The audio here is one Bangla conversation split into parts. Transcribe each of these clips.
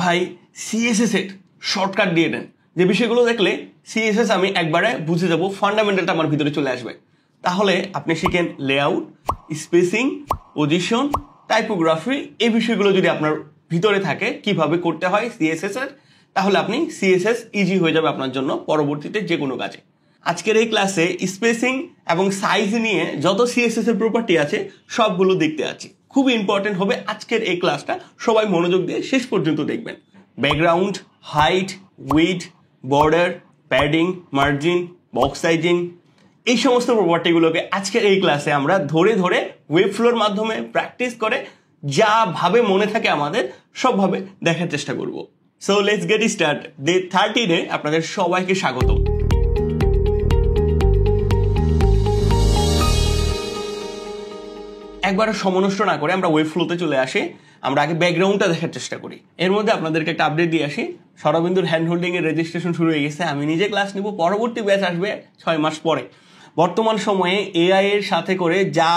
ভাই সিএসএস এর শর্টকাট দিয়ে দেন, যে বিষয়গুলো দেখলে সিএসএস আমি একবারে বুঝে যাব, ফান্ডামেন্টালটা আমার ভিতরে চলে আসবে। তাহলে আপনি শিখেন লেআউট, স্পেসিং, পজিশন, টাইপোগ্রাফি, এই বিষয়গুলো যদি আপনার ভিতরে থাকে কিভাবে করতে হয় সিএসএস এর, তাহলে আপনি সিএসএস ইজি হয়ে যাবে আপনার জন্য পরবর্তীতে যে কোনো কাজে। আজকের এই ক্লাসে স্পেসিং এবং সাইজ নিয়ে যত সিএসএস এর প্রপার্টি আছে সবগুলো দেখতে আছি। খুবই ইম্পর্টেন্ট হবে আজকের এই ক্লাসটা, সবাই মনোযোগ দিয়ে শেষ পর্যন্ত দেখবেন। Background, height, width, border, padding, margin, box sizing, এই সমস্ত প্রপার্টিগুলোকে আজকের এই ক্লাসে আমরা ধরে ধরে ওয়েব ফ্লোর মাধ্যমে প্র্যাকটিস করে যা ভাবে মনে থাকে আমাদের সবভাবে দেখার চেষ্টা করব। So let's get start. Day 13-এ আপনাদের সবাইকে স্বাগতম। একবার সমনষ্ট না করে আমরা ওয়েব ফ্লোতে চলে আসি। আমরা আগে ব্যাকগ্রাউন্ডটা দেখার চেষ্টা করি। এর মধ্যে আপনাদেরকে একটা আপডেট দিয়ে আসি, সরবিন্দুর হ্যান্ড হোল্ডিং এর রেজিস্ট্রেশন শুরু হয়ে গেছে। আমি নিজে ক্লাস নিব, পরবর্তী ব্যাচ আসবে 6 মাস পরে। বর্তমান সময়ে এআই এর সাথে করে যা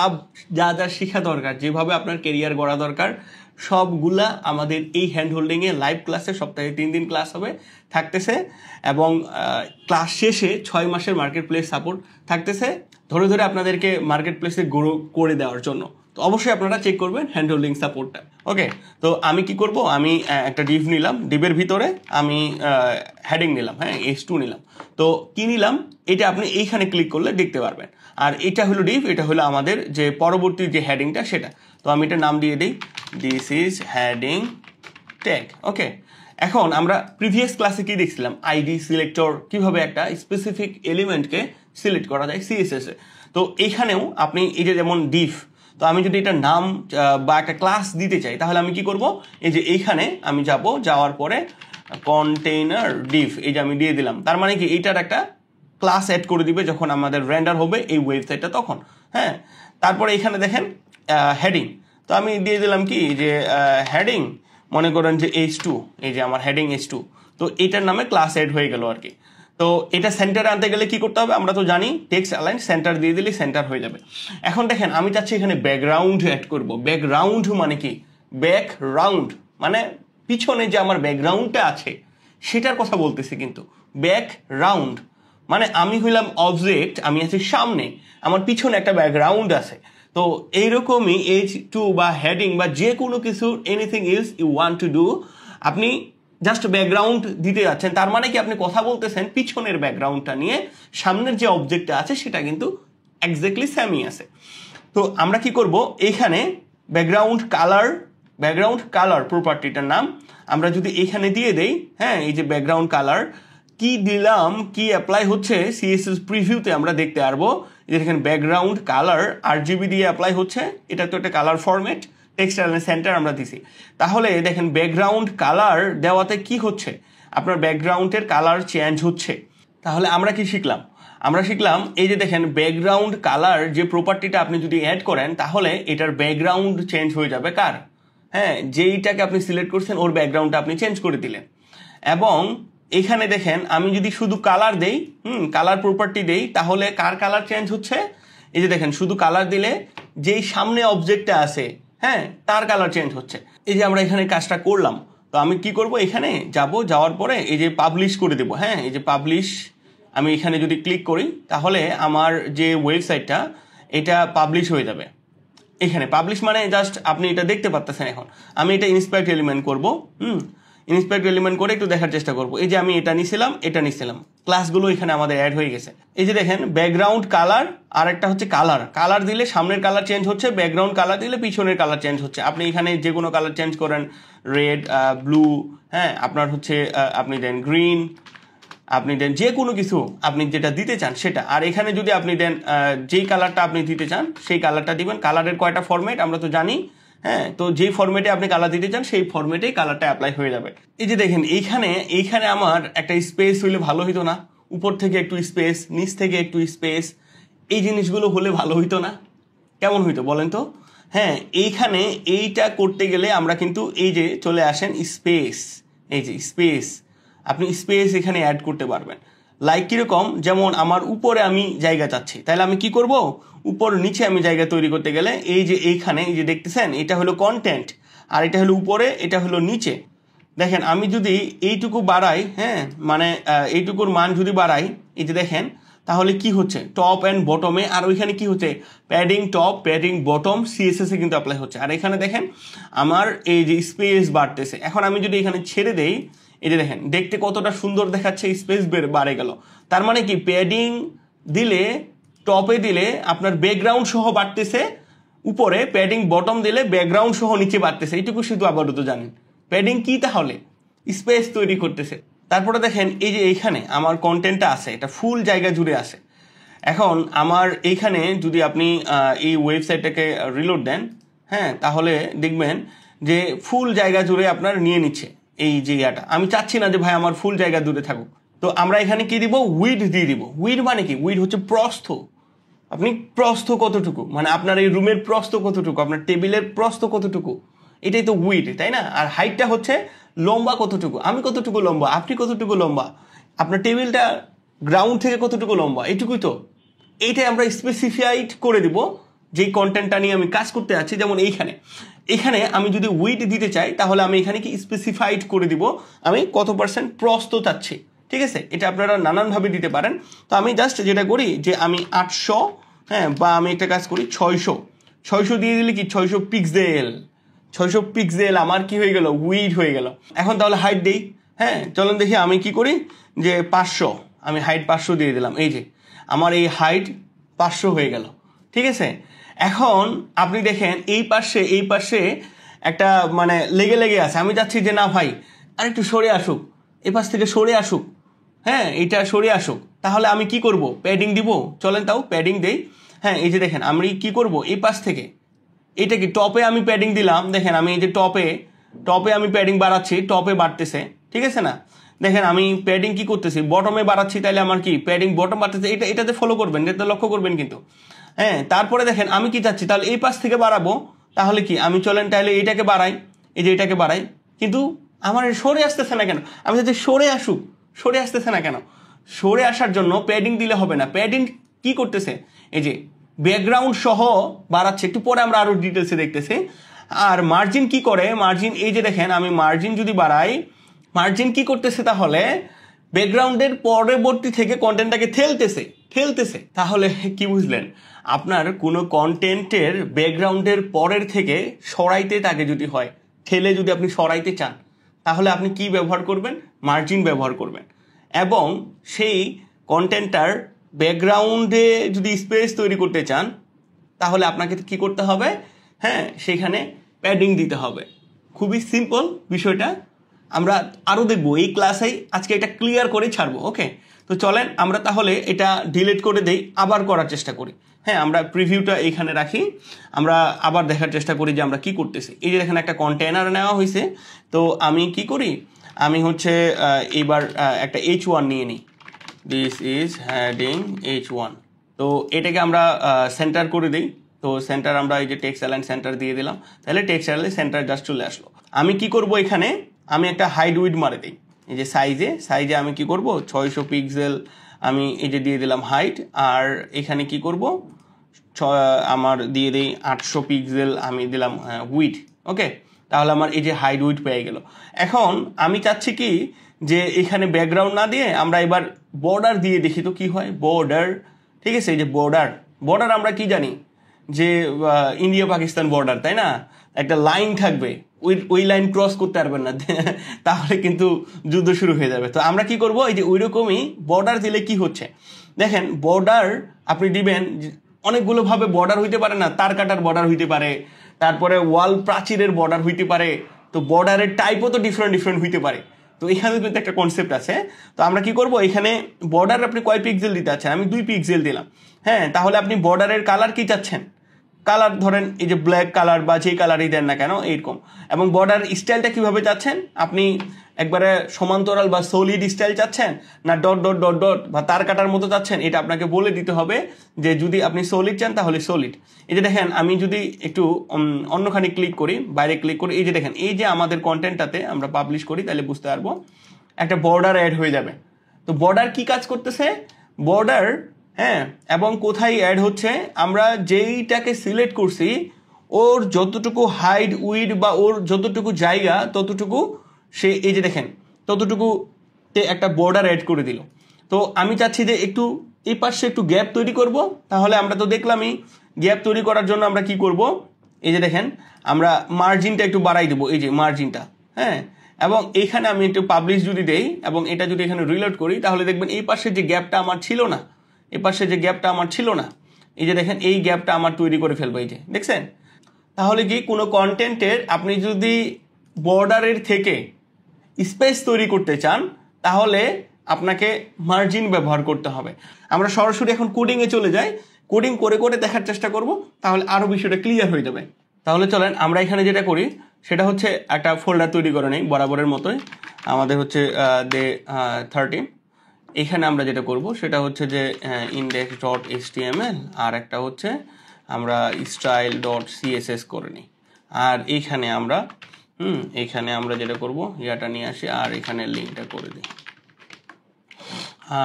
যা যা শেখা দরকার, যেভাবে আপনার কেরিয়ার গড়া দরকার, সবগুলা আমাদের এই হ্যান্ড হোল্ডিংয়ে লাইভ ক্লাসে সপ্তাহে 3 দিন ক্লাস হবে থাকতেছে, এবং ক্লাস শেষে 6 মাসের মার্কেট প্লেস সাপোর্ট থাকতেছে, ধরে ধরে আপনাদেরকে মার্কেট প্লেসে গ্রো করে দেওয়ার জন্য। তো অবশ্যই আপনারা চেক করবেন হ্যান্ড হোল্ডিং সাপোর্টটা। ওকে, তো আমি কি করব, আমি একটা ডিভ নিলাম, ডিভের ভিতরে আমি হেডিং নিলাম, হ্যাঁ H2 নিলাম। তো কি নিলাম এটা আপনি এইখানে ক্লিক করলে দেখতে পারবেন। আর এটা হলো ডিভ, এটা হলো আমাদের যে পরবর্তী যে হেডিংটা সেটা। তো আমি এটা নাম দিয়ে দিই দিস ইজ হেডিং ট্যাগ। ওকে, এখন আমরা প্রিভিয়াস ক্লাসে কি দেখছিলাম, আইডি সিলেক্টর, কিভাবে একটা স্পেসিফিক এলিমেন্টকে সিলেক্ট করা যায় সিএসএস এ। তো এইখানেও আপনি এই যে যেমন ডিভ, তো আমি যদি এটা নাম বা একটা ক্লাস দিতে চাই তাহলে আমি কি করব, এই যে এইখানে আমি যাব, যাওয়ার পরে কন্টেইনার ডিভ এই যে আমি দিয়ে দিলাম। তার মানে কি এইটার একটা ক্লাস অ্যাড করে দিবে যখন আমাদের রেন্ডার হবে এই ওয়েবসাইটটা তখন। হ্যাঁ, তারপরে এখানে দেখেন হেডিং, তো আমি দিয়ে দিলাম কি যে হেডিং, মনে করেন যে H2, এই যে আমার হেডিং H2, তো এটার নামে ক্লাস অ্যাড হয়ে গেল আর কি। তো এটা সেন্টারে আনতে গেলে কি করতে হবে, আমরা তো জানি টেক্সট অ্যালাইন সেন্টার দিয়ে দিলে সেন্টার হয়ে যাবে। এখন দেখেন আমি চাচ্ছি এখানে ব্যাকগ্রাউন্ড অ্যাড করব। ব্যাকগ্রাউন্ড মানে কি, ব্যাকগ্রাউন্ড মানে পিছনে যে আমার ব্যাকগ্রাউন্ডটা আছে সেটার কথা বলতেছি, কিন্তু ব্যাকগ্রাউন্ড মানে আমি হইলাম অবজেক্ট, আমি আছি সামনে, আমার পিছনে একটা ব্যাকগ্রাউন্ড আছে। তো এইরকমই H2 বা হেডিং বা যে কোনো কিছু anything is you want to do, আপনি জাস্ট ব্যাকগ্রাউন্ড দিতে যাচ্ছেন, তার মানে কি আপনি কথা বলতেছেন পিছনের ব্যাকগ্রাউন্ডটা নিয়ে, সামনের যে অবজেক্টটা আছে সেটা কিন্তু এক্স্যাক্টলি সেমই আছে। তো আমরা কি করব, এইখানে ব্যাকগ্রাউন্ড কালার প্রপার্টিটার নাম আমরা যদি এখানে দিয়ে দেই, হ্যাঁ এই যে ব্যাকগ্রাউন্ড কালার কি দিলাম, কি অ্যাপ্লাই হচ্ছে সিএসএস প্রিভিউতে আমরা দেখতে পারবো। যেখানে ব্যাকগ্রাউন্ড কালার RGB দিয়ে অ্যাপ্লাই হচ্ছে, এটা তো একটা colour format, text align centre আমরা দিছি। তাহলে দেখেন ব্যাকগ্রাউন্ড কালার দেওয়াতে কি হচ্ছে, আপনার ব্যাকগ্রাউন্ডের কালার চেঞ্জ হচ্ছে। তাহলে আমরা কি শিখলাম, আমরা শিখলাম এই যে দেখেন ব্যাকগ্রাউন্ড কালার যে প্রপার্টিটা আপনি যদি অ্যাড করেন তাহলে এটার ব্যাকগ্রাউন্ড চেঞ্জ হয়ে যাবে কার, হ্যাঁ যেইটাকে আপনি সিলেক্ট করছেন ওর ব্যাকগ্রাউন্ডটা আপনি চেঞ্জ করে দিলেন। এবং এখানে দেখেন আমি যদি শুধু কালার দেই, কালার প্রপার্টি দেই, তাহলে কার কালার চেঞ্জ হচ্ছে, এই যে দেখেন শুধু কালার দিলে যেই সামনে অবজেক্টটা আছে, হ্যাঁ তার কালার চেঞ্জ হচ্ছে। এই যে আমরা এখানে কাজটা করলাম, তো আমি কি করব, এখানে যাব, যাওয়ার পরে এই যে পাবলিশ করে দেব, হ্যাঁ এই যে পাবলিশ, আমি এখানে যদি ক্লিক করি তাহলে আমার যে ওয়েবসাইটটা এটা পাবলিশ হয়ে যাবে। এখানে পাবলিশ মানে জাস্ট আপনি এটা দেখতে পাচ্ছেন। এখন আমি এটা ইন্সপেক্ট এলিমেন্ট করব, ইন্সপেক্ট এলিমেন্ট করে একটু দেখার চেষ্টা করব। এই যে আমি এটা নিছিলাম, ক্লাসগুলো এখানে আমাদের অ্যাড হয়ে গেছে। এই যে দেখেন ব্যাকগ্রাউন্ড কালার, আর একটা হচ্ছে কালার দিলে সামনের কালার চেঞ্জ হচ্ছে, ব্যাকগ্রাউন্ড কালার দিলে পিছনের কালার চেঞ্জ হচ্ছে। আপনি এখানে যে কোনো কালার চেঞ্জ করেন, রেড, ব্লু, হ্যাঁ আপনার হচ্ছে আপনি দেন গ্রিন, আপনি দেন যে কোনো কিছু আপনি যেটা দিতে চান সেটা। আর এখানে যদি আপনি দেন যেই কালারটা আপনি দিতে চান সেই কালারটা দিবেন। কালারের কয়টা ফরম্যাট আমরা তো জানি, হ্যাঁ তো যেই ফরম্যাটে আপনি কালার দিতে চান সেই ফরম্যাটেই কালারটা অ্যাপ্লাই হয়ে যাবে। এই যে দেখেন এইখানে আমার একটা স্পেস হইলে ভালো হইতো না, উপর থেকে একটু স্পেস, নিচ থেকে একটু স্পেস, এই জিনিসগুলো হলে ভালো হইতো না? কেমন হইতো বলেন তো? হ্যাঁ এইখানে এইটা করতে গেলে আমরা কিন্তু এই যে চলে আসেন স্পেস, এই যে স্পেস, আপনি স্পেস এখানে অ্যাড করতে পারবেন। লাইক কিরকম, যেমন আমার উপরে আমি জায়গা চাচ্ছি, তাহলে আমি কি করব, উপর নিচে আমি জায়গা তৈরি করতে গেলে এই যে এইখানে এই যে দেখতেছেন এটা হলো কন্টেন্ট, আর এটা হলো উপরে, এটা হলো নিচে। দেখেন আমি যদি এইটুকু বাড়াই, হ্যাঁ মানে এইটুকুর মান যদি বাড়াই, এই যে দেখেন তাহলে কি হচ্ছে টপ অ্যান্ড বটমে, আর ওইখানে কি হচ্ছে padding top padding bottom CSS এ কিন্তু অ্যাপ্লাই হচ্ছে। আর এখানে দেখেন আমার এই যে স্পেস বাড়তেছে। এখন আমি যদি এখানে ছেড়ে দেই, এই যে দেখেন দেখতে কতটা সুন্দর দেখাচ্ছে, স্পেস বাড়ে গেল। তার মানে কি প্যাডিং দিলে টপে দিলে আপনার ব্যাকগ্রাউন্ড সহ বাড়তেছে উপরে, প্যাডিং বটম দিলে ব্যাকগ্রাউন্ড সহ নিচে বাড়তেছে। এইটুকু শুধু আপাতত জানেন। প্যাডিং কি তাহলে স্পেস তৈরি করতেছে। তারপরে দেখেন এই যে এইখানে আমার কন্টেন্টটা আছে, এটা ফুল জায়গা জুড়ে আছে। এখন আমার এইখানে যদি আপনি এই ওয়েবসাইটটাকে রিলোড দেন, হ্যাঁ তাহলে দেখবেন যে ফুল জায়গা জুড়ে আপনার নিয়ে নিচ্ছে এই জায়গাটা। আমি চাচ্ছি না যে ভাই আমার ফুল জায়গা জুড়ে থাকুক, তো আমরা এখানে কি দিব উইডথ দিয়ে দিব। উইডথ মানে কি, উইডথ হচ্ছে প্রস্থ। আপনি প্রস্থ কতটুকু, মানে আপনার এই রুমের প্রস্থ কতটুকু, আপনার টেবিলের প্রস্থ কতটুকু, এটাই তো উইডথ, তাই না? আর হাইটটা হচ্ছে লম্বা কতটুকু, আমি কতটুকু লম্বা, আপনি কতটুকু লম্বা, আপনার টেবিলটা গ্রাউন্ড থেকে কতটুকু লম্বা, এইটুকুই তো। এইটাই আমরা স্পেসিফাইড করে দিব যেই কন্টেন্টটা নিয়ে আমি কাজ করতে যাচ্ছি। যেমন এখানে আমি যদি উইডথ দিতে চাই, তাহলে আমি এখানে কি স্পেসিফাইড করে দিব আমি কত পার্সেন্ট প্রস্থ চাচ্ছি, ঠিক আছে? এটা আপনারা নানানভাবে দিতে পারেন। তো আমি জাস্ট যেটা করি যে আমি 800, হ্যাঁ বা আমি একটা কাজ করি 600 দিয়ে দিলে কি 600 পিক্সেল, 600 পিক্সেল আমার কি হয়ে গেল উইড হয়ে গেল। এখন তাহলে হাইট দেই, হ্যাঁ চলেন দেখি আমি কি করি যে 500, আমি হাইট 500 দিয়ে দিলাম। এই যে আমার এই হাইট 500 হয়ে গেল, ঠিক আছে? এখন আপনি দেখেন এই পাশে একটা মানে লেগে আছে। আমি চাচ্ছি যে না ভাই আর একটু সরে আসুক, এই পাশ থেকে সরে আসুক, হ্যাঁ এটা সরে আসুক। তাহলে আমি কি করব, প্যাডিং দিব। চলেন তাও প্যাডিং দেই। হ্যাঁ এই যে দেখেন আমি কি করব, এই পাশ থেকে এটা কি টপে আমি প্যাডিং দিলাম, দেখেন আমি এই যে টপে আমি প্যাডিং বাড়াচ্ছি, টপে বাড়তেছে, ঠিক আছে না? দেখেন আমি প্যাডিং কি করতেছি বটমে বাড়াচ্ছি, তাইলে আমার কি প্যাডিং বটম বাড়তেছে। এটাতে ফলো করবেন, এটাতে লক্ষ্য করবেন কিন্তু। হ্যাঁ তারপরে দেখেন আমি কি চাচ্ছি, তাহলে এই পাশ থেকে বাড়াবো। তাহলে কি আমি চলেন তাহলে এইটাকে বাড়াই, এই যে এটাকে বাড়াই, কিন্তু আমার সরে আসতেছে না কেন? আমি চাচ্ছি সরে আসতেছে না কেন? সরে আসার জন্য প্যাডিং দিলে হবে না। প্যাডিং কি করতেছে, এই যে ব্যাকগ্রাউন্ড সহ বাড়াচ্ছে। একটু পরে আমরা আরো ডিটেলসে দেখতেছি। আর মার্জিন কি করে, মার্জিন এই যে দেখেন আমি মার্জিন যদি বাড়াই, মার্জিন কি করতেছে, তাহলে ব্যাকগ্রাউন্ডের পরবর্তী থেকে কন্টেন্টটাকে ঠেলতেছে। তাহলে কি বুঝলেন, আপনার কোনো কন্টেন্টের ব্যাকগ্রাউন্ডের পরের থেকে সরাইতে তাকে যদি হয়, ঠেলে যদি আপনি সরাইতে চান, তাহলে আপনি কি ব্যবহার করবেন, মার্জিন ব্যবহার করবেন। এবং সেই কন্টেন্টটার ব্যাকগ্রাউন্ডে যদি স্পেস তৈরি করতে চান, তাহলে আপনাকে কি করতে হবে, হ্যাঁ সেখানে প্যাডিং দিতে হবে। খুবই সিম্পল বিষয়টা, আমরা আরও দেখবো এই ক্লাসেই। আজকে এটা ক্লিয়ার করে ছাড়বো, ওকে? তো চলেন আমরা তাহলে এটা ডিলিট করে দেই, আবার করার চেষ্টা করি। হ্যাঁ আমরা প্রিভিউটা এইখানে রাখি, আমরা আবার দেখার চেষ্টা করি যে আমরা কি করতেছি। এই যে দেখেন একটা কন্টেনার নেওয়া হয়েছে, তো আমি কি করি, আমি হচ্ছে এবার একটা H1 নিয়ে নিই। This is heading H1। তো এটাকে আমরা সেন্টার করে দিই। তো সেন্টার আমরা এই যে টেক্সট অ্যালাইন সেন্টার দিয়ে দিলাম, তাহলে টেক্সট অ্যালাইন সেন্টার জাস্ট চলে আসলো। আমি কি করব, এখানে আমি একটা হাইড উইড মারে দিই। এই যে সাইজে আমি কি করব 600 পিক্সেল আমি এই যে দিয়ে দিলাম হাইট। আর এখানে কি করব আমার দিয়ে দিই 800 পিক্সেল আমি দিলাম উইড, ওকে? তাহলে আমার এই যে হাইড উইড পেয়ে গেল। এখন আমি চাচ্ছি কি যে এখানে ব্যাকগ্রাউন্ড না দিয়ে আমরা এবার বর্ডার দিয়ে দেখি তো কি হয়। বর্ডার, ঠিক আছে? এই যে বর্ডার আমরা কি জানি যে ইন্ডিয়া পাকিস্তান বর্ডার, তাই না? একটা লাইন থাকবে, ওই লাইন ক্রস করতে পারবেন না, তাহলে কিন্তু যুদ্ধ শুরু হয়ে যাবে। তো আমরা কি করব, এই যে ওই রকমই বর্ডার দিলে কি হচ্ছে দেখেন। বর্ডার আপনি দিবেন অনেকগুলো ভাবে, বর্ডার হইতে পারে না, তার কাটার বর্ডার হইতে পারে, তারপরে ওয়াল প্রাচীরের বর্ডার হইতে পারে। তো বর্ডারের টাইপও তো ডিফারেন্ট হইতে পারে। তো এখানে কিন্তু একটা কনসেপ্ট আছে। তো আমরা কি করব, এখানে বর্ডার আপনি কয় পিক্সেল দিতে চাচ্ছেন, আমি 2 পিক্সেল দিলাম। হ্যাঁ তাহলে আপনি বর্ডারের কালার কি চাচ্ছেন, কালার ধরেন এই যে ব্ল্যাক কালার বা যে কালারই দেন না কেন এইরকম। এবং বর্ডার স্টাইলটা কিভাবে চাচ্ছেন, আপনি একবারে সমান্তরাল বা সলিড স্টাইল চাচ্ছেন, না ডট ডট ডট ডট বা তার কাটার মতো চাচ্ছেন, এটা আপনাকে বলে দিতে হবে। যে যদি আপনি সলিড চান তাহলে সলিড। এই যে দেখেন আমি যদি একটু অন্যখানে ক্লিক করি, বাইরে ক্লিক করি, এই যে দেখেন এই যে আমাদের কন্টেন্টটাতে আমরা পাবলিশ করি, তাহলে বুঝতে পারবো একটা বর্ডার অ্যাড হয়ে যাবে। তো বর্ডার কি কাজ করতেছে, বর্ডার, হ্যাঁ এবং কোথায় অ্যাড হচ্ছে, আমরা যেইটাকে সিলেক্ট করছি ওর যতটুকু হাইড উইড বা ওর যতটুকু জায়গা ততটুকু সে এই যে দেখেন ততটুকুতে একটা বর্ডার অ্যাড করে দিল। তো আমি চাচ্ছি যে একটু এই পাশে একটু গ্যাপ তৈরি করব, তাহলে আমরা তো দেখলামই গ্যাপ তৈরি করার জন্য আমরা কি করব, এই যে দেখেন আমরা মার্জিনটা একটু বাড়াই দেবো, এই যে মার্জিনটা, হ্যাঁ। এবং এইখানে আমি একটু পাবলিশ যদি দেই এবং এটা যদি এখানে রিলোড করি, তাহলে দেখবেন এই পাশে যে গ্যাপটা আমার ছিল না, এই পাশে যে গ্যাপটা আমার ছিল না, এই যে দেখেন এই গ্যাপটা আমার তৈরি করে ফেলবো, এই যে দেখছেন। তাহলে কি কোনো কন্টেন্টের আপনি যদি বর্ডারের থেকে স্পেস তৈরি করতে চান, তাহলে আপনাকে মার্জিন ব্যবহার করতে হবে। আমরা সরাসরি এখন কোডিংয়ে চলে যাই, কোডিং করে করে দেখার চেষ্টা করব, তাহলে আরও বিষয়টা ক্লিয়ার হয়ে যাবে। তাহলে চলেন আমরা এখানে যেটা করি সেটা হচ্ছে একটা ফোল্ডার তৈরি করে নেই বরাবরের মতোই। আমাদের হচ্ছে ডে 13, এখানে আমরা যেটা করব সেটা হচ্ছে যে index.html আর একটা হচ্ছে আমরা style.css করে নিই। আর এইখানে আমরা যেটা করব ইয়াটা নিয়ে আসি আর এখানে লিঙ্কটা করে দিই।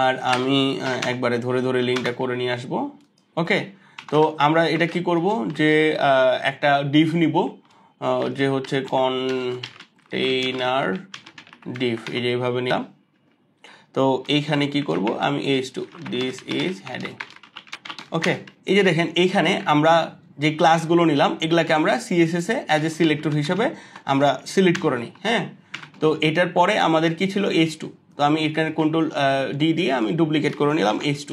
আর আমি একবারে ধরে ধরে লিঙ্কটা করে নিয়ে আসব। ওকে, তো আমরা এটা কি করব যে একটা ডিভ নিব, যে হচ্ছে কন্টেইনার ডিভ, এই যে এইভাবে নিলাম। তো এইখানে কি করব আমি h2 দিস ইজ হেডিং। ওকে, এই যে দেখেন এইখানে আমরা যে ক্লাসগুলো নিলাম এগুলাকে আমরা CSS a as a selector হিসেবে আমরা সিলেক্ট করে নিই, হ্যাঁ। তো এটার পরে আমাদের কি ছিল h2, তো আমি এখানে কন্ট্রোল ডি দিয়ে আমি ডুপ্লিকেট করে নিলাম h2।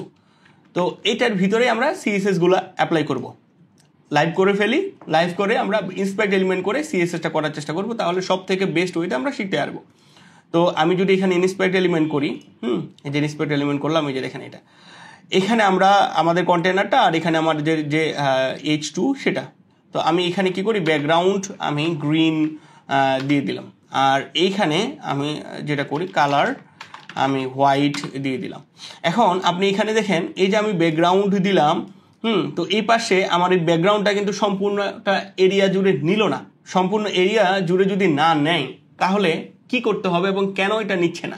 তো এটার ভিতরে আমরা সিএসএস গুলো অ্যাপ্লাই করব, লাইভ করে ফেলি, লাইভ করে আমরা ইন্সপেক্ট এলিমেন্ট করে সিএসএসটা করার চেষ্টা করব, তাহলে সব থেকে বেস্ট ওইটা আমরা শিখতে পারবো। তো আমি যদি এখানে ইন্সপেক্ট এলিমেন্ট করি, এই যে ইন্সপেক্ট এলিমেন্ট করলাম, এই যে দেখেন এটা, এখানে আমরা আমাদের কন্টেনারটা আর এখানে আমাদের যে h2 সেটা। তো আমি এখানে কি করি, ব্যাকগ্রাউন্ড আমি গ্রিন দিয়ে দিলাম, আর এইখানে আমি যেটা করি কালার আমি হোয়াইট দিয়ে দিলাম। এখন আপনি এখানে দেখেন এই যে আমি ব্যাকগ্রাউন্ড দিলাম, তো এই পাশে আমার এই ব্যাকগ্রাউন্ডটা কিন্তু সম্পূর্ণটা এরিয়া জুড়ে নিল না। সম্পূর্ণ এরিয়া জুড়ে যদি না নেয় তাহলে কি করতে হবে এবং কেন এটা নিচ্ছে না?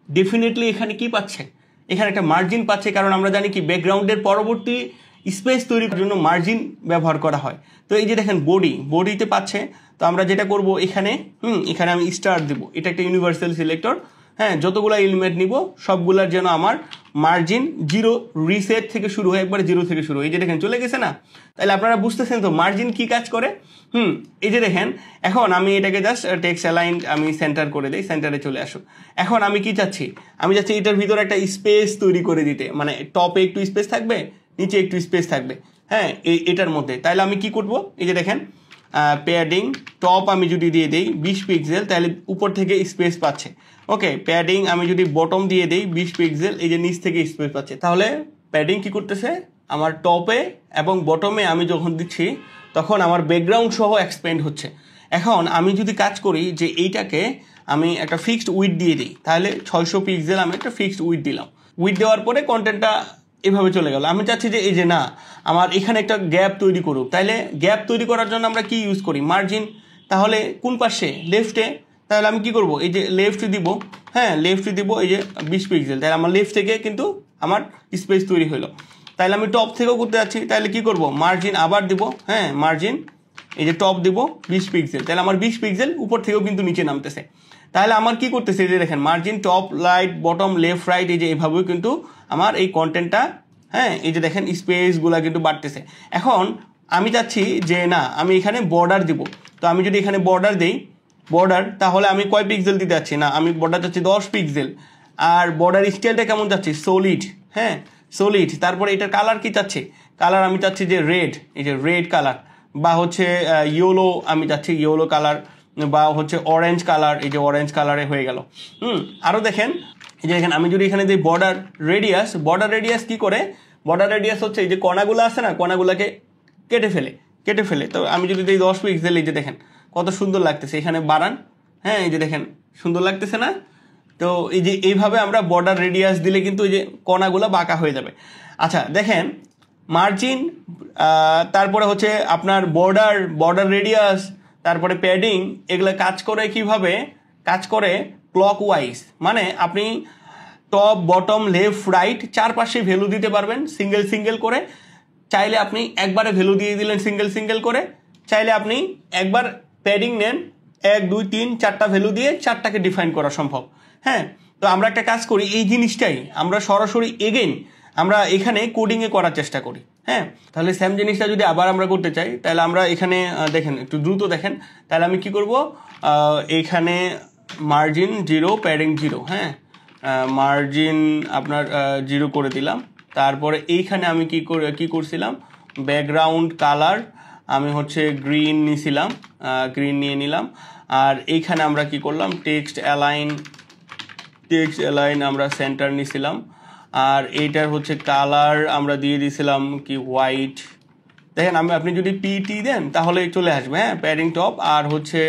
ডেফিনেটলি এখানে কি পাচ্ছে, এখানে একটা মার্জিন পাচ্ছে, কারণ আমরা জানি কি ব্যাকগ্রাউন্ডের পরবর্তী স্পেস তৈরির জন্য মার্জিন ব্যবহার করা হয়। তো এই যে দেখেন বডিতে পাচ্ছে। তো আমরা যেটা করব এখানে এখানে আমি স্টার দেব, এটা একটা ইউনিভার্সাল সিলেক্টর, হ্যাঁ। যতগুলো এলিমেন্ট নিব সবগুলোর যেন আমার মার্জিন 0 রিসেট থেকে শুরু হয়, একবারে 0 থেকে শুরু, এই যে দেখেন চলে গেছে না। তাহলে আপনারা বুঝতেছেন তো মার্জিন কি কাজ করে। এই যে দেখেন এখন আমি এটাকে জাস্ট টেক্সট অ্যালাইন আমি সেন্টার করে দিই, সেন্টারে চলে আসো। এখন আমি কি চাচ্ছি, আমি চাচ্ছি এটার ভিতরে একটা স্পেস তৈরি করে দিতে, মানে টপে একটু স্পেস থাকবে, নিচে একটু স্পেস থাকবে, হ্যাঁ, এটার মধ্যে। তাহলে আমি কি করব, এই যে দেখেন প্যাডিং টপ আমি যদি দিয়ে দিই 20 পিক্সেল, তাহলে উপর থেকে স্পেস পাচ্ছে। ওকে, প্যাডিং আমি যদি বটম দিয়ে দিই 20 পিক্সেল, এই যে নিচ থেকে স্পেস পাচ্ছে। তাহলে প্যাডিং কি করতেছে, আমার টপে এবং বটমে আমি যখন দিচ্ছি তখন আমার ব্যাকগ্রাউন্ড সহ এক্সপ্যান্ড হচ্ছে। এখন আমি যদি কাজ করি যে এইটাকে আমি একটা ফিক্সড উইডথ দিয়ে দিই, তাহলে 600 পিক্সেল আমি একটা ফিক্সড উইডথ দিলাম। উইডথ দেওয়ার পরে কন্টেন্টটা এভাবে চলে গেল। আমি চাচ্ছি যে এই যে না, আমার এখানে একটা গ্যাপ তৈরি করুক, তাহলে গ্যাপ তৈরি করার জন্য আমরা কি ইউজ করি, মার্জিন। তাহলে কোন পাশে, লেফটে। তাহলে আমি কি করব, এই যে লেফট দিব, হ্যাঁ লেফট দিব, এই যে 20 পিক্সেল, তাহলে আমার লেফট থেকে কিন্তু আমার স্পেস তৈরি হলো। তাহলে আমি টপ থেকেও করতে যাচ্ছি, তাহলে কি করব, মার্জিন আবার দিব, হ্যাঁ মার্জিন, এই যে টপ দিব 20 পিক্সেল, তাহলে আমার 20 পিক্সেল উপর থেকেও কিন্তু নিচে নামতেছে। তাহলে আমার কি করতেছে, এই যে দেখেন margin top right bottom left right, এই যে এইভাবেও কিন্তু আমার এই কন্টেন্টটা, হ্যাঁ এই যে দেখেন স্পেসগুলো কিন্তু বাড়তেছে। এখন আমি চাচ্ছি যে না, আমি এখানে বর্ডার দিব। তো আমি যদি এখানে বর্ডার দেই, বর্ডার, তাহলে আমি কয় পিক্সেল দিতে যাচ্ছি, না আমি বর্ডার চাচ্ছি 10 পিক্সেল। আর বর্ডার স্টাইলটা কেমন চাচ্ছি, সলিড, হ্যাঁ সলিড। তারপরে এটার কালার কি চাচ্ছি, কালার আমি চাচ্ছি যে রেড, এই যে রেড কালার, বা হচ্ছে ইয়েলো, আমি চাচ্ছি ইয়েলো কালার, বা হচ্ছে অরেঞ্জ কালার, এই যে অরেঞ্জ কালারে হয়ে গেল। আরও দেখেন, এই যে দেখেন আমি যদি এখানে দিই বর্ডার রেডিয়াস কি করে, বর্ডার রেডিয়াস হচ্ছে এই যে কণাগুলো আছে না, কণাগুলোকে কেটে ফেলে। তো আমি যদি দিই 10 পিক্সেল, এই যে দেখেন কত সুন্দর লাগতেছে, এখানে বাড়ান, হ্যাঁ এই যে দেখেন সুন্দর লাগতেছে না। তো এই যে এইভাবে আমরা বর্ডার রেডিয়াস দিলে কিন্তু এই যে কণাগুলো বাঁকা হয়ে যাবে। আচ্ছা দেখেন মার্জিন, তারপরে হচ্ছে আপনার বর্ডার রেডিয়াস, তারপরে প্যাডিং, এগুলো কাজ করে কিভাবে, কাজ করে ক্লকওয়াইজ। মানে আপনি টপ বটম লেফট রাইট চারপাশে ভ্যালু দিতে পারবেন সিঙ্গেল করে। চাইলে আপনি একবারে ভ্যালু দিয়ে দিলেন সিঙ্গেল করে, চাইলে আপনি একবার প্যাডিং নেন, 1 2 3 4টা ভ্যালু দিয়ে 4টাকে ডিফাইন করা সম্ভব। হ্যাঁ, তো আমরা একটা কাজ করি, এই জিনিসটাই আমরা সরাসরি এগেইন আমরা এখানে কোডিংয়ে করার চেষ্টা করি। হ্যাঁ, তাহলে সেম জিনিসটা যদি আবার আমরা করতে চাই, তাহলে আমরা এখানে দেখেন, একটু দ্রুত দেখেন, তাহলে আমি কি করব, এখানে মার্জিন 0 প্যাডিং 0, হ্যাঁ, মার্জিন আপনার 0 করে দিলাম। তারপরে এইখানে আমি কি করছিলাম, ব্যাকগ্রাউন্ড কালার আমি হচ্ছে গ্রিন নিয়েছিলাম, গ্রিন নিয়ে নিলাম। আর এইখানে আমরা কি করলাম, টেক্সট অ্যালাইন আমরা সেন্টার নিয়েছিলাম। আর এইটার হচ্ছে কালার আমরা দিয়ে দিয়েছিলাম কি হোয়াইট। দেখেন আপনি যদি পিটি দেন তাহলে চলে আসবে। হ্যাঁ, প্যাডিং টপ আর হচ্ছে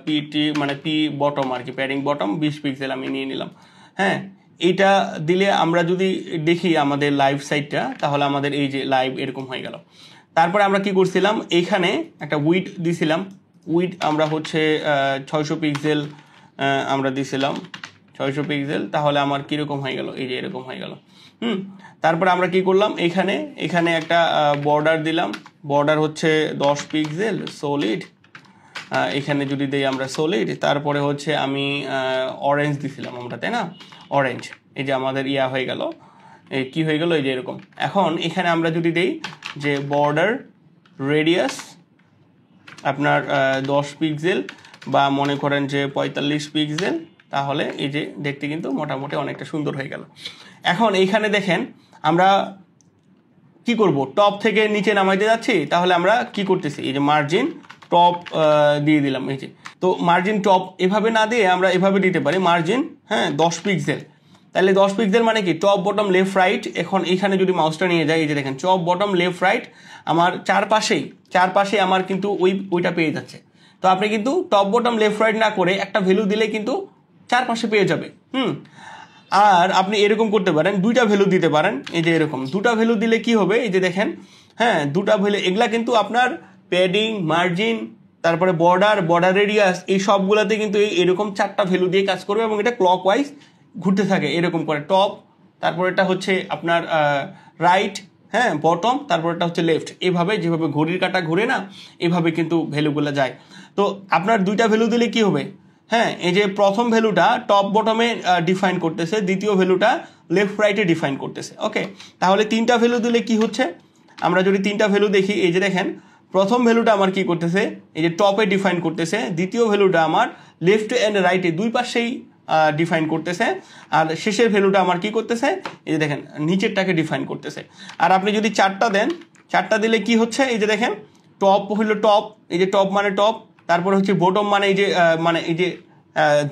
পিটি মানে পি বটম আর কি, প্যাডিং বটম 20 পিক্সেল আমি নিয়ে নিলাম। হ্যাঁ, এইটা দিলে আমরা যদি দেখি আমাদের লাইভ সাইটটা, তাহলে আমাদের এই যে লাইভ এরকম হয়ে গেল। তারপরে আমরা কি করছিলাম, এইখানে একটা উইড দিছিলাম, উইড আমরা হচ্ছে 600 পিক্সেল আমরা দিছিলাম, 600 পিক্সেল। তাহলে আমার কীরকম হয়ে গেল, এই যে এরকম হয়ে গেল। তারপরে আমরা কি করলাম, এখানে একটা বর্ডার দিলাম, বর্ডার হচ্ছে 10 পিক্সেল সলিড। এখানে যদি দেই আমরা সলিড, তারপরে হচ্ছে আমি অরেঞ্জ দিছিলাম আমরা, তাই না, অরেঞ্জ। এই যে আমাদের ইয়া হয়ে গেল, কি হয়ে গেল, এই যে এরকম। এখন এখানে আমরা যদি দেই যে বর্ডার রেডিয়াস আপনার 10 পিক্সেল বা মনে করেন যে 45 পিক্সেল, তাহলে এই যে দেখতে কিন্তু মোটামুটি অনেকটা সুন্দর হয়ে গেল। এখন এইখানে দেখেন আমরা কি করব, টপ থেকে নিচে নামাইতে যাচ্ছি, তাহলে আমরা কি করতেছি, এই যে মার্জিন টপ দিয়ে দিলাম। এই যে, তো মার্জিন টপ এভাবে না দিয়ে আমরা এভাবে দিতে পারি মার্জিন, হ্যাঁ, 10 পিক্সেল। তাহলে 10 পিক্সেল মানে কি, টপ বটম লেফট রাইট। এখন এখানে যদি মাউসটা নিয়ে যাই, এই যে দেখেন টপ বটম লেফট রাইট আমার চারপাশে আমার কিন্তু ওইটা পেয়ে যাচ্ছে। তো আপনি কিন্তু টপ বটম লেফট রাইট না করে একটা ভ্যালু দিলে কিন্তু চারপাশে পেয়ে যাবে। আর আপনি এরকম করতে পারেন, 2টা ভ্যালু দিতে পারেন। এই যে এরকম 2টা ভ্যালু দিলে কি হবে, এই যে দেখেন, হ্যাঁ, 2টা ভ্যালু, এগুলা কিন্তু আপনার প্যাডিং, মার্জিন, তারপরে বর্ডার রেডিয়াস, এই সবগুলাতে কিন্তু এরকম 4টা ভ্যালু দিয়ে কাজ করবে এবং এটা ক্লকওয়াইজ ঘুরতে থাকে এরকম করে। টপ, তারপর এটা হচ্ছে আপনার রাইট, হ্যাঁ, বটম, তারপর এটা হচ্ছে লেফট। এইভাবে যেভাবে ঘড়ির কাঁটা ঘুরে না, এইভাবে কিন্তু ভ্যালুগুলো যায়। তো আপনার 2টা ভ্যালু দিলে কি হবে, হ্যাঁ, এই যে প্রথম ভ্যালুটা টপ বটমে ডিফাইন করতেছে, দ্বিতীয় ভ্যালুটা লেফট রাইটে ডিফাইন করতেছে। ওকে, তাহলে 3টা ভ্যালু দিলে কি হচ্ছে, আমরা যদি 3টা ভ্যালু দেখি, এই যে দেখেন প্রথম ভ্যালুটা আমার কি করতেছে, এই যে টপে ডিফাইন করতেছে, দ্বিতীয় ভ্যালুটা আমার লেফট অ্যান্ড রাইটে দুই পাশেই ডিফাইন করতেছে, আর শেষের ভ্যালুটা আমার কি করতেছে, এই যে দেখেন নিচেরটাকে ডিফাইন করতেছে। আর আপনি যদি 4টা দেন, 4টা দিলে কি হচ্ছে, এই যে দেখেন টপ হইল টপ, এই যে টপ মানে টপ, তারপরে হচ্ছে বটম মানে এই যে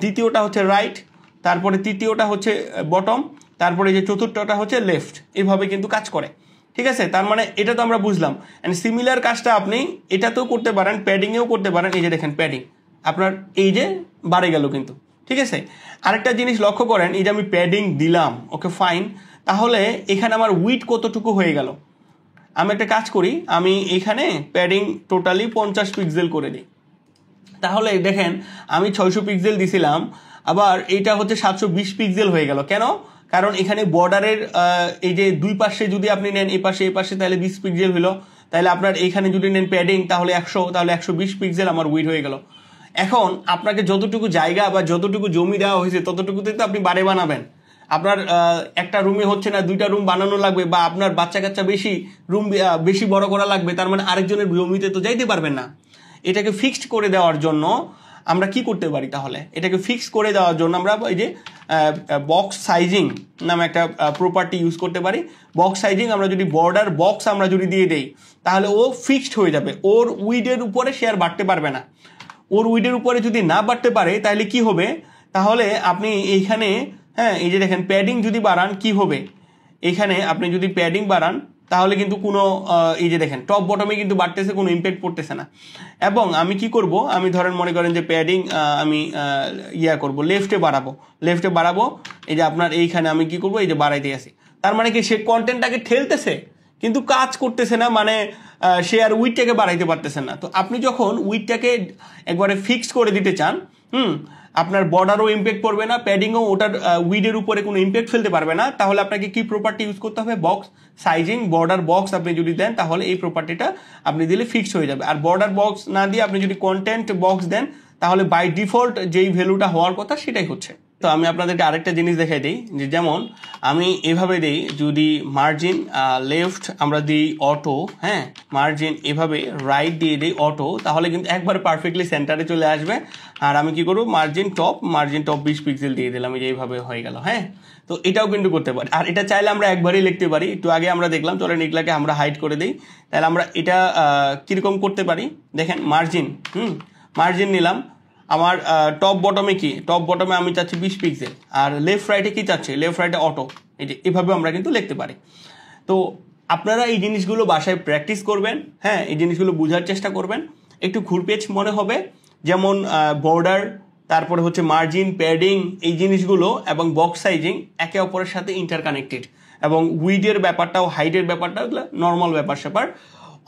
দ্বিতীয়টা হচ্ছে রাইট, তারপরে তৃতীয়টা হচ্ছে বটম, তারপরে এই যে চতুর্থটা হচ্ছে লেফট। এইভাবে কিন্তু কাজ করে, ঠিক আছে। তার মানে এটা তো আমরা বুঝলাম। অ্যান্ড সিমিলার কাজটা আপনি এটাতেও করতে পারেন, প্যাডিংয়েও করতে পারেন। এই যে দেখেন প্যাডিং আপনার এই যে বাড়ে গেল কিন্তু, ঠিক আছে। আরেকটা জিনিস লক্ষ্য করেন, এই যে আমি প্যাডিং দিলাম, ওকে ফাইন, তাহলে এখানে আমার উইড কতটুকু হয়ে গেল। আমি একটা কাজ করি, আমি এখানে প্যাডিং টোটালি 50 পিক্সেল করে দিই। তাহলে দেখেন আমি 600 পিক্সেল দিছিলাম, আবার এটা হচ্ছে 720 পিক্সেল হয়ে গেল। কেন? কারণ এখানে বর্ডারের এই যে দুই পাশে যদি আপনি নেন, এই পাশে তাহলে 20 পিক্সেল হলো। তাহলে আপনার এইখানে যদি নেন প্যাডিং, তাহলে 100, তাহলে 120 পিক্সেল আমার উইড হয়ে গেল। এখন আপনাকে যতটুকু জায়গা বা যতটুকু জমি দেওয়া হয়েছে ততটুকুতে তো আপনি বাড়ি বানাবেন। আপনার একটা রুমে হচ্ছে না, 2টা রুম বানানো লাগবে, বা আপনার বাচ্চা কাচ্চা বেশি বড় করা লাগবে, তার মানে আরেকজনের জমিতে তো যাইতে পারবেন না। এটাকে ফিক্সড করে দেওয়ার জন্য আমরা কি করতে পারি, তাহলে এটাকে ফিক্স করে দেওয়ার জন্য আমরা এই যে বক্স সাইজিং নামে একটা প্রপার্টি ইউজ করতে পারি। বক্স সাইজিং আমরা যদি বর্ডার বক্স আমরা যদি দিয়ে দেই, তাহলে ও ফিক্সড হয়ে যাবে, ওর উইডের উপরে সে আর বাড়তে পারবে না। ওর উইডের উপরে যদি না বাড়তে পারে তাহলে কি হবে, তাহলে আপনি এইখানে, হ্যাঁ, এই যে দেখেন প্যাডিং যদি বাড়ান কি হবে, এখানে আপনি যদি প্যাডিং বাড়ান তাহলে কিন্তু কোনো এই যে দেখেন টপ বটমে কিন্তু বাড়তেছে, কোনো ইম্প্যাক্ট পড়তেছে না। এবং আমি কি করব, আমি ধরেন মনে করেন যে প্যাডিং আমি করব, লেফটে বাড়াবো, এই যে আপনার এইখানে আমি কি করব, এই যে বাড়াইতে আসি। তার মানে কি সে কন্টেন্টটাকে ঠেলতেছে কিন্তু কাজ করতেছে না, মানে সে আর উইডটাকে বাড়াইতে পারতেছে না। তো আপনি যখন উইডটাকে একবারে ফিক্স করে দিতে চান, আপনার বর্ডারও ইম্প্যাক্ট পড়বে না, প্যাডিংও ওটার উইডের উপরে কোনো ইম্প্যাক্ট ফেলতে পারবে না, তাহলে আপনাকে কি প্রপার্টি ইউজ করতে হবে, বক্স সাইজিং বর্ডার বক্স আপনি যদি দেন, তাহলে এই প্রপার্টিটা আপনি দিলে ফিক্স হয়ে যাবে। আর বর্ডার বক্স না দিয়ে আপনি যদি কন্টেন্ট বক্স দেন, তাহলে বাই ডিফল্ট যেই ভ্যালুটা হওয়ার কথা সেটাই হচ্ছে। তো আমি আপনাদেরকে আরেকটা জিনিস দেখাই দিই, যে যেমন আমি এভাবে দিই, যদি মার্জিন লেফট আমরা দিই অটো, হ্যাঁ, মার্জিন এভাবে রাইট দিয়ে দিই অটো, তাহলে কিন্তু একবার পারফেক্টলি সেন্টারে চলে আসবে। আর আমি কি করবো, মার্জিন টপ 20 পিক্সেল দিয়ে দিলাম, এই যে এইভাবে হয়ে গেল। হ্যাঁ, তো এটাও কিন্তু করতে পারি। আর এটা চাইলে আমরা একবারই লিখতে পারি। একটু আগে আমরা দেখলাম, চলেন এগুলাকে আমরা হাইড করে দিই। তাহলে আমরা এটা কিরকম করতে পারি দেখেন, মার্জিন মার্জিন নিলাম, আমার টপ বটমে কি, টপ বটমে আমি চাচ্ছি 20 পিক্সেল, আর লেফট রাইটে কি চাচ্ছি, লেফট রাইটে অটো। এই যে এভাবে আমরা কিন্তু লিখতে পারি। তো আপনারা এই জিনিসগুলো বাসায় প্র্যাকটিস করবেন, হ্যাঁ, এই জিনিসগুলো বোঝার চেষ্টা করবেন। একটু ঘুরপেচ মনে হবে, যেমন বর্ডার, তারপরে হচ্ছে মার্জিন, প্যাডিং, এই জিনিসগুলো এবং বক্স সাইজিং একে অপরের সাথে ইন্টারকানেক্টেড, এবং উইডের ব্যাপারটাও হাইটের ব্যাপারটা এগুলো নর্মাল ব্যাপার স্যাপার।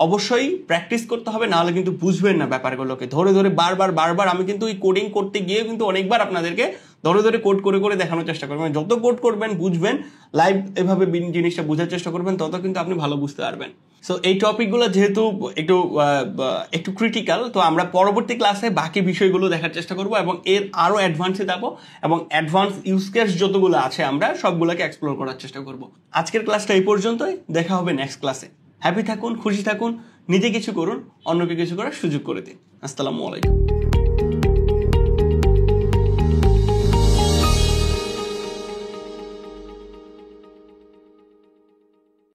অবশ্যই প্র্যাকটিস করতে হবে, নাহলে কিন্তু বুঝবেন না ব্যাপারগুলোকে। ধরে ধরে বারবার আমি কিন্তু এই কোডিং করতে গিয়ে কিন্তু অনেকবার আপনাদেরকে ধরে ধরে কোড করে করে দেখানোর চেষ্টা করবেন। মানে যত কোড করবেন, বুঝবেন, লাইভ এভাবে জিনিসটা বোঝার চেষ্টা করবেন, তত কিন্তু আপনি ভালো বুঝতে পারবেন। সো এই টপিকগুলো যেহেতু একটু ক্রিটিক্যাল, তো আমরা পরবর্তী ক্লাসে বাকি বিষয়গুলো দেখার চেষ্টা করব এবং এর আরও অ্যাডভান্সে যাবো, এবং অ্যাডভান্স ইউজ কেস যতগুলো আছে আমরা সবগুলোকে এক্সপ্লোর করার চেষ্টা করব। আজকের ক্লাসটা এই পর্যন্তই, দেখা হবে নেক্সট ক্লাসে। হ্যাপি থাকুন, খুশি থাকুন, নিজে কিছু করুন, অন্যকে কিছু করার সুযোগ করে দিন। আসসালামু আলাইকুম।